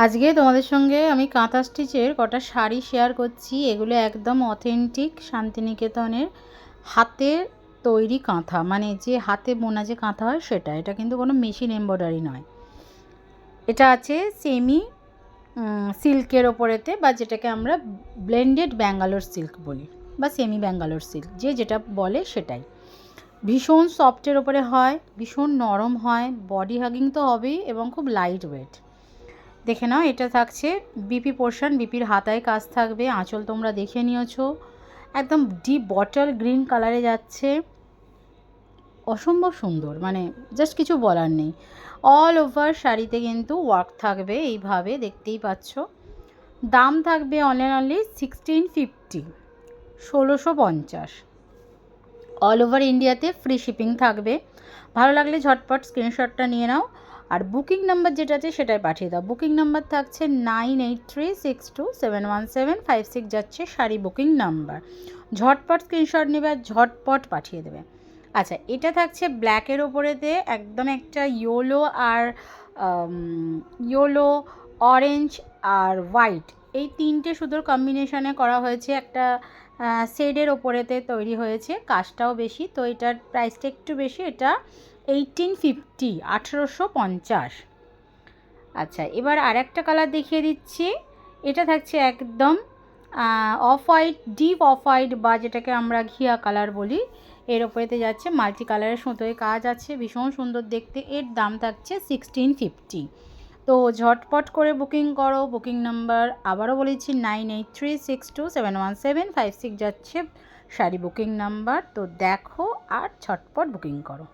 আজকে তোমাদের সঙ্গে আমি কাঁথা স্টিচের কটা শাড়ি শেয়ার করছি। এগুলো একদম অথেন্টিক শান্তিনিকেতনের হাতের তৈরি কাঁথা, মানে যে হাতে বোনা যে কাঁথা হয় সেটা। এটা কিন্তু কোনো মেশিন এমব্রয়ডারি নয়। এটা আছে সেমি সিল্কের ওপরেতে, বা যেটাকে আমরা ব্লেন্ডেড ব্যাঙ্গালোর সিল্ক বলি, বা সেমি ব্যাঙ্গালোর সিল্ক, যে যেটা বলে সেটাই। ভীষণ সফটের ওপরে হয়, ভীষণ নরম হয়, বডি হাগিং তো হবেই, এবং খুব লাইট ওয়েট। দেখে নাও, এটা থাকছে বিপি পোর্শন, বিপির হাতায় কাজ থাকবে। আঁচল তোমরা দেখে নিয়েছো, একদম ডিপ বটল গ্রিন কালারে যাচ্ছে, অসম্ভব সুন্দর, মানে জাস্ট কিছু বলার নেই। অল ওভার শাড়িতে কিন্তু ওয়ার্ক থাকবে এইভাবে, দেখতেই পাচ্ছ। দাম থাকবে অনলি 1650, 1650। অল ওভার ইন্ডিয়াতে ফ্রি শিপিং থাকবে। ভালো লাগলে ঝটপট স্ক্রিনশটটা নিয়ে নাও, আর বুকিং নাম্বার যেটা আছে সেটাই পাঠিয়ে দাও। বুকিং নাম্বার থাকছে 9836271756, যাচ্ছে শাড়ি বুকিং নাম্বার। ঝটপট স্ক্রিনশট নেবে আর ঝটপট পাঠিয়ে দেবে। আচ্ছা, এটা থাকছে ব্ল্যাকের ওপরেতে, একদম একটা ইয়েলো আর ইয়েলো, অরেঞ্জ আর হোয়াইট, এই তিনটে সুতোর কম্বিনেশনে করা হয়েছে। একটা শেডের ওপরেতে তৈরি হয়েছে, কাজটাও বেশি, তো এটার প্রাইসটা একটু বেশি। এটা 1850, 1850। আচ্ছা, এবার আর একটা কালার দেখিয়ে দিচ্ছি। এটা থাকছে একদম off white, deep off white, বা যেটাকে আমরা ঘিয়া কালার বলি। এর ওপরেতে যাচ্ছে মাল্টি কালারের সুতোয় কাজ আছে, ভীষণ সুন্দর দেখতে। এর দাম থাকছে 1650। তো ঝটপট করে বুকিং করো। বুকিং নাম্বার আবারও বলেছি 9836271756, যাচ্ছে শাড়ি বুকিং নাম্বার। তো দেখো আর ঝটপট বুকিং করো।